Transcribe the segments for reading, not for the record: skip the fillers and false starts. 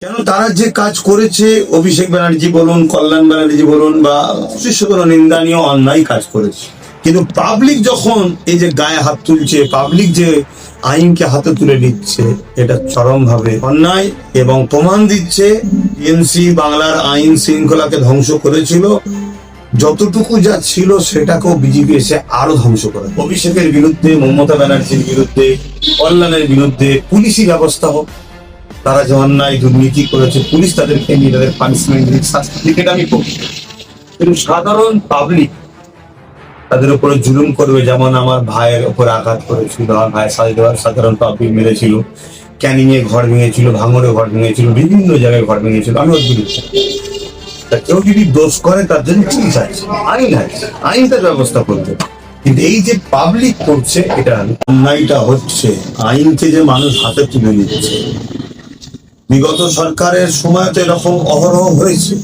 কেন তারা যে কাজ করেছে, অভিষেক ব্যানার্জি বলুন, কল্যাণ ব্যানার্জি বলুন, বা শীর্ষ কোনো নিন্দনীয় অন্যায় কাজ করেছে, কিন্তু পাবলিক যখন এই যে গায়ে হাত তুলছে, পাবলিক যে আইনকে হাতে তুলে নিচ্ছে, এটা চরমভাবে অন্যায় এবং প্রমাণ দিচ্ছে টিএমসি বাংলার আইন শৃঙ্খলাকে ধ্বংস করেছিল। যতটুকু যা ছিল সেটাকেও বিজেপি এসে আরো ধ্বংস করে। অভিষেকের বিরুদ্ধে, মমতা ব্যানার্জির বিরুদ্ধে, কল্যাণের বিরুদ্ধে পুলিশি ব্যবস্থা হোক। তারা যে অন্যায় দুর্নীতি করেছে, পুলিশ তাদেরকে নিয়ে তাদের পানিশমেন্ট শাস্তি দিক, এটা আমি করব, কিন্তু সাধারণ পাবলিক তাদের উপরে জুলুম করবে। যেমন আমার ভাইয়ের উপরে আঘাত করেছিল, আমার ভাইয়ের সাধারণ পাবলিক মেরেছিল, ক্যানিং এ ঘর ভেঙেছিল, ভাঙড়ে ঘর ভেঙেছিল, বিভিন্ন জায়গায় ঘর ভেঙেছিল। আমি ওর বিরুদ্ধে, কেউ যদি দোষ করে তার জন্য পুলিশ আছে, আইন আছে, আইন তার ব্যবস্থা করবে। কিন্তু এই যে পাবলিক করছে, এটা অন্যায়টা হচ্ছে, আইনকে যে মানুষ হাতে তুলে নিচ্ছে। বিগত সরকারের সময় তো এরকম অহরহ হয়েছে।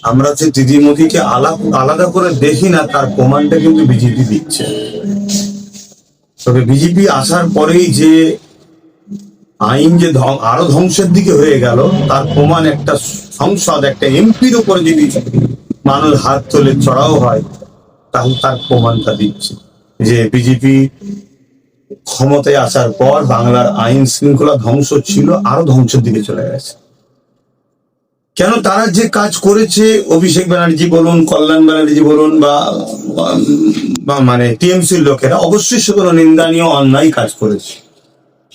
আমরা যে দিদি মোদীকে আলাদা করে দেখি না, তার প্রমাণটা কিন্তু বিজেপি দিচ্ছে। তবে বিজেপি আসার পরেই যে আইন যে আরো ধ্বংসের দিকে হয়ে গেল, তার প্রমাণ একটা সংসদ, একটা এমপির উপরে যদি মানুষ হাত তোলে চড়াও হয়, তাহলে তার প্রমাণটা দিচ্ছে যে বিজেপি ক্ষমতায় আসার পর বাংলার আইন শৃঙ্খলা ধ্বংস ছিল, আরো ধ্বংসের দিকে চলে গেছে। কেন তারা যে কাজ করেছে, অভিষেক ব্যানার্জি বলুন, কল্যাণ ব্যানার্জি বলুন, বা মানে টিএমসির লোকেরা অবশ্যই সে কোনো নিন্দনীয় অন্যায় কাজ করেছে।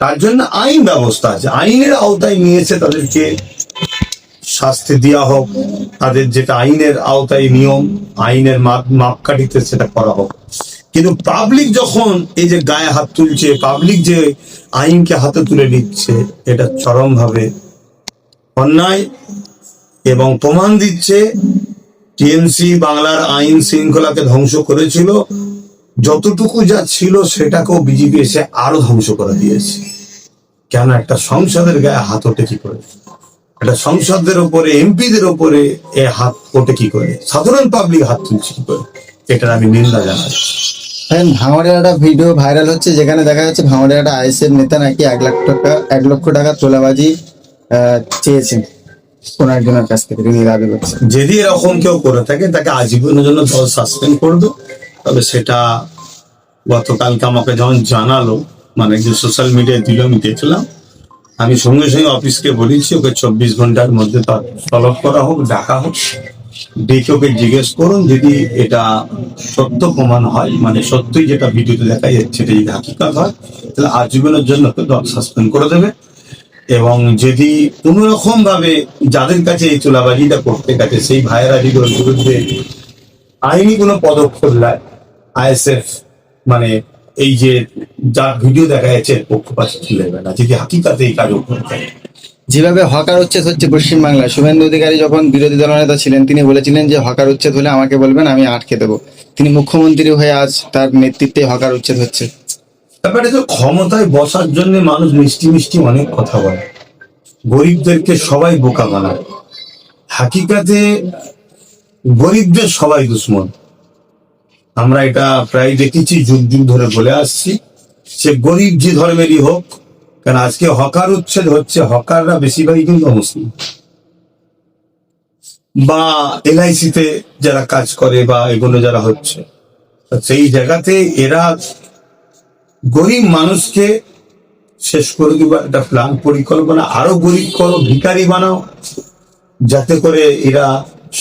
তার জন্য আইন ব্যবস্থা আছে, আইনের আওতায় নিয়েছে, তাদেরকে শাস্তি দেওয়া হোক। তাদের যেটা আইনের আওতায় নিয়ম, আইনের মাপকাঠিতে সেটা করা হোক। কিন্তু পাবলিক যখন এই যে গায়ে হাত তুলছে, পাবলিক যে আইনকে হাতে তুলে নিচ্ছে, এটা চরমভাবে অন্যায় এবং প্রমাণ দিচ্ছে টিএমসি বাংলার আইন শৃঙ্খলাকে ধ্বংস করেছিল। যতটুকু যা ছিল সেটাকেও বিজেপি এসে আরো ধ্বংস করে দিয়েছে। কেন একটা সংসদের গায়ে হাত ওঠে কি করে? একটা সংসদের উপরে, এমপিদের উপরে এ হাত ওঠে কি করে? সাধারণ পাবলিক হাত তুলছে কি করে? এটার আমি নিন্দা জানাই। ভাঙড়ের একটা ভিডিও ভাইরাল হচ্ছে, যেখানে দেখা যাচ্ছে ভাঙড়ের একটা আইএসএফ নেতা নাকি 1,00,000 টাকা তোলাবাজি চেয়েছেন কোন একজনের কাছ থেকে, তিনি দাবি করছেন। যদি এরকম কেউ করে থাকে, তাকে আজীবনের জন্য দল সাসপেন্ড করবে। তবে সেটা গতকালকে আমাকে যখন জানালো, মানে যে সোশ্যাল মিডিয়ায় দিল, আমি দেখলাম। আমি সঙ্গে সঙ্গে অফিসকে বলেছি, ওকে 24 ঘন্টার মধ্যে তার তলব করা হোক, ডাকা হোক, ডেকে ওকে জিজ্ঞেস করুন। যদি এটা সত্য প্রমাণ হয়, মানে সত্যই যেটা ভিডিওতে দেখা যাচ্ছে এটা যদি হাকিকত হয়, তাহলে আজীবনের জন্য ওকে দল সাসপেন্ড করে দেবে। এবং যদি কোনো রকম ভাবে যাদের কাছে এই তোলাবাজিটা করতে গেছে, সেই ভাইয়েরা যদি ওর বিরুদ্ধে আইনি কোনো পদক্ষেপ নেয়, আইএসএফ মানে এই যে যার ভিডিও দেখা যাচ্ছে পক্ষপাত তুলবে না, যদি হাকিকাতে এই কাজ করতে। যেভাবে হকার উচ্ছেদ হচ্ছে পশ্চিমবাংলায়, শুভেন্দু অধিকারী যখন বিরোধী দলনেতা ছিলেন, তিনি বলেছিলেন যে হকার উচ্ছেদ হলে আমাকে বলবেন, আমি আটকে দেবো। তিনি মুখ্যমন্ত্রী হয়ে আজ তার নেতৃত্বে হকার উচ্ছেদ হচ্ছে। ব্যাপারে তো ক্ষমতায় বসার জন্য মানুষ মিষ্টি মিষ্টি অনেক কথা বলে, গরিবদেরকে সবাই বোকা বানায়। হাকিকাতে গরিবদের সবাই দুশ্মন। আমরা এটা প্রায় দেখেছি, যুগ যুগ ধরে বলে আসছি। সে গরিব যে ধর্মেরই হোক, কারণ আজকে হকার উচ্ছেদ হচ্ছে, হকাররা বেশিরভাগই কিন্তু মুসলিম, বা এলআইসিতে যারা কাজ করে, বা এগুলো যারা হচ্ছে, সেই জায়গাতে এরা গরিব মানুষকে শেষ করে দিবার একটা প্ল্যান, পরিকল্পনা। আরো গরিব করো, ভিখারি বানাও, যাতে করে এরা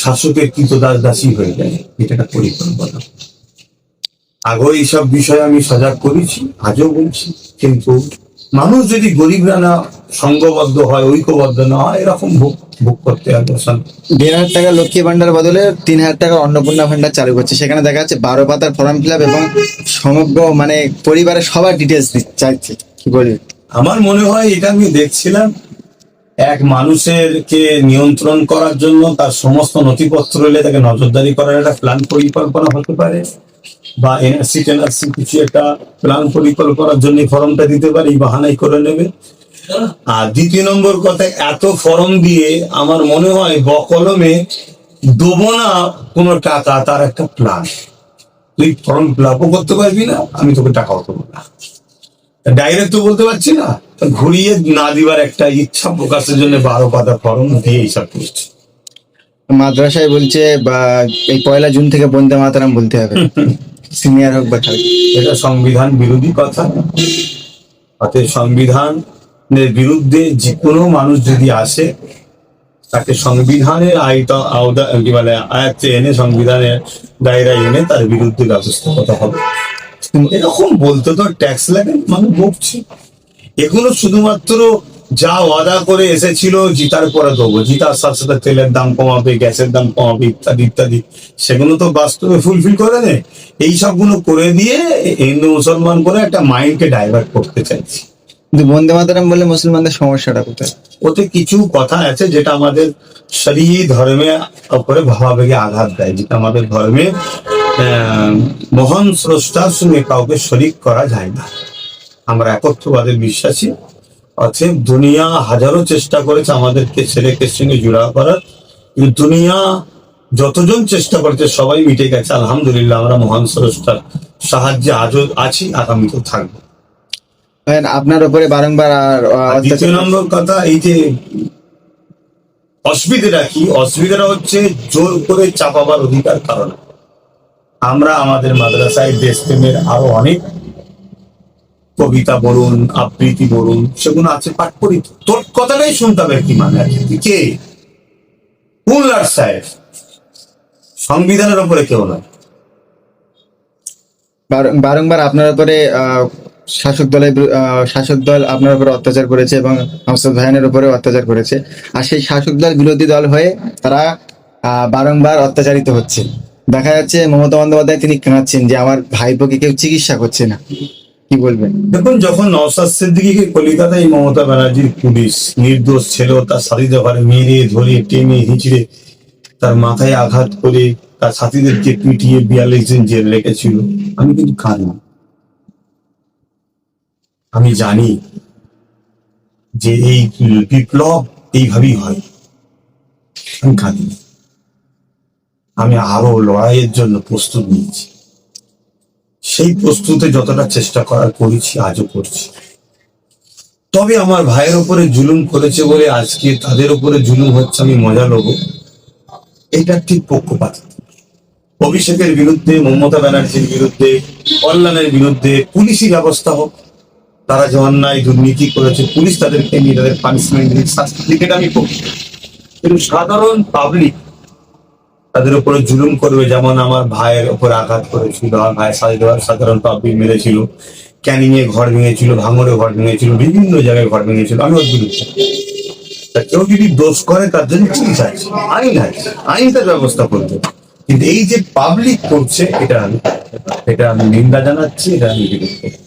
শাসকের কৃতদাস দাসী হয়ে যায়। এটা একটা পরিকল্পনা। আগেও এইসব বিষয়ে আমি সজাগ করেছি, আজও বলছি। কিন্তু মানুষ যদি গরিবরা না সংঘবদ্ধ হয়, ঐক্যবদ্ধ না হয়, এরকম ভোগ করতে হবে। 1,500 টাকা লক্ষ্মী ভান্ডার বদলে 3,000 টাকার অন্নপূর্ণা ভান্ডার চালু করছে। সেখানে দেখা যাচ্ছে 12 পাতার ফর্ম ফিল আপ এবং সমগ্র মানে পরিবারের সবার ডিটেলস চাইছে। কি বলি, আমার মনে হয় এটা আমি দেখছিলাম, এক মানুষের কে নিয়ন্ত্রণ করার জন্য তার সমস্ত নথিপত্র এলে তাকে নজরদারি করার একটা প্ল্যান পরিকল্পনা হতে পারে, বা এনআরসি টেনআরসি কিছু একটা প্ল্যান পরিকল্পনার জন্য ফর্মটা দিতে পারে, এই বাহানাই করে নেবে। আর দ্বিতীয় নম্বর কথা, এত ফর্ম দিয়ে আমার মনে হয় বকলমে দেবো না কোনো টাকা, তার একটা প্ল্যান। তুই ফর্ম ফিল আপও করতে পারবি না, আমি তোকে টাকাও দেবো না, ডাইরেক্ট তো বলতে পারছি না। ঘুরিয়ে না দিবার একটা ইচ্ছা প্রকাশের জন্য 12 পাতা ফর্ম দিয়ে এইসব করছে। মাদ্রাসায় বলছে বা এই 1 জুন থেকে বন্দে মাতরম বলতে হবে, সিনিয়র হোক বা থাক। এটা সংবিধান বিরোধী কথা। অতএব সংবিধানের বিরুদ্ধে যে কোনো মানুষ যদি আসে তাকে সংবিধানের আওতা কি বলে আয়ত্তে এনে, সংবিধানের দায়রায় এনে তার বিরুদ্ধে ব্যবস্থা করা হবে। এরকম বলতে তো ট্যাক্স লাগে, মানুষ বকছে। এগুলো শুধুমাত্র যা ওয়াদা করে এসেছিল জিতার পরে দেবো, জিতার সাথে সাথে তেলের দাম কমাবে, গ্যাসের দাম কমাবে, ইত্যাদি ইত্যাদি, সেগুলো তো বাস্তবে ফুলফিল করে নেই। এই সবগুলো করে দিয়ে হিন্দু মুসলমান করে একটা মাইন্ডকে ডাইভার্ট করতে চাইছি। কিন্তু বন্দে মাতরম বললে মুসলমানদের সমস্যাটা কোথায়? ওতে কিছু কথা আছে যেটা আমাদের শরীয়ী ধর্মে উপরে ভাবাবেগে আঘাত দেয়, যেটা আমাদের ধর্মে মহান স্রষ্টার সঙ্গে কাউকে শরিক করা যায় না। আমরা একত্ববাদে বিশ্বাসী। অতএব দুনিয়া হাজারো চেষ্টা করেছে আমাদেরকে ছেলেকে সঙ্গে জোড়া করার, কিন্তু দুনিয়া যতজন চেষ্টা করেছে সবাই মিটে গেছে। আলহামদুলিল্লাহ, আমরা মহান স্রষ্টার সাহায্যে আজও আছি, আগামীতেও থাকবো। আপনার উপরে বারংবার দ্বিতীয় নম্বর কথা, এই যে অসুবিধাটা কি, অসুবিধাটা হচ্ছে জোর করে চাপাবার অধিকার কারণে। আমরা আমাদের মাদ্রাসায় দেশপ্রেমের আরো অনেক কবিতা বলুন, আবৃত্তি বলুন, সেগুলো আছে, পাঠ করি। তোর কথাটাই শুনতে হবে কি মানে আছে, তুই কে, কোন লাট সাহেব? সংবিধানের উপরে কেউ নয়। বারংবার আপনার উপরে শাসক দল আপনার উপরে অত্যাচার করেছে এবং নওশাদ ভাইয়ানের উপরে অত্যাচার করেছে। আর সেই শাসক দল বিরোধী দল হয়ে তারা বারংবার অত্যাচারিত হচ্ছে। দেখা যাচ্ছে মমতা বন্দ্যোপাধ্যায় তিনি কাঁদছেন যে আমার ভাইপোকে কেউ চিকিৎসা করছে না। কি বলবেন? দেখুন, যখন নওশাদ সিদ্দিকীকে কলিকাতায় মমতা ব্যানার্জির পুলিশ নির্দোষ ছিল তার সাথীদের ঘরে মেরে ধরে টেনে হিঁচড়ে তার মাথায় আঘাত করে তার সাথীদেরকে পিটিয়ে 42 দিন জেল রেখেছিল, আমি কিন্তু কাঁদিনি। আমি জানি যে এই বিপ্লব এইভাবেই হয়। আমি কাঁদিনি। আমি আরো লড়াইয়ের জন্য প্রস্তুত নিয়েছি। সেই প্রস্তুতে যতটা চেষ্টা করার করেছি, আজও করছি। তবে আমার ভাইয়ের উপরে জুলুম করেছে বলে আজকে তাদের উপরে জুলুম হচ্ছে আমি মজা নেবো, এটা ঠিক পক্ষপাত। অভিষেকের বিরুদ্ধে, মমতা ব্যানার্জির বিরুদ্ধে, কল্যাণের বিরুদ্ধে পুলিশি ব্যবস্থা হোক। তারা যে অন্যায় দুর্নীতি করেছে, পুলিশ তাদেরকে নিয়ে তাদের পানিশমেন্ট দিক, শাস্তি দিক, এটা আমি করি। কিন্তু সাধারণ পাবলিক তাদের উপরে জুলুম করবে, যেমন আমার ভাইয়ের উপরে আঘাত করেছিল, আমার ভাইয়ের সাধারণ পাবলিক মেরেছিল, ক্যানিং এ ঘর ভেঙেছিল, ভাঙড়ে ঘর ভেঙেছিল, বিভিন্ন জায়গায় ঘর ভেঙেছিল, আমি ওর বিরুদ্ধে। কেউ যদি দোষ করে তার জন্য পুলিশ আছে, আইন আছে, আইন তার ব্যবস্থা করবে। কিন্তু এই যে পাবলিক করছে, এটা আমি নিন্দা জানাচ্ছি, এটা আমি বিরোধ করি।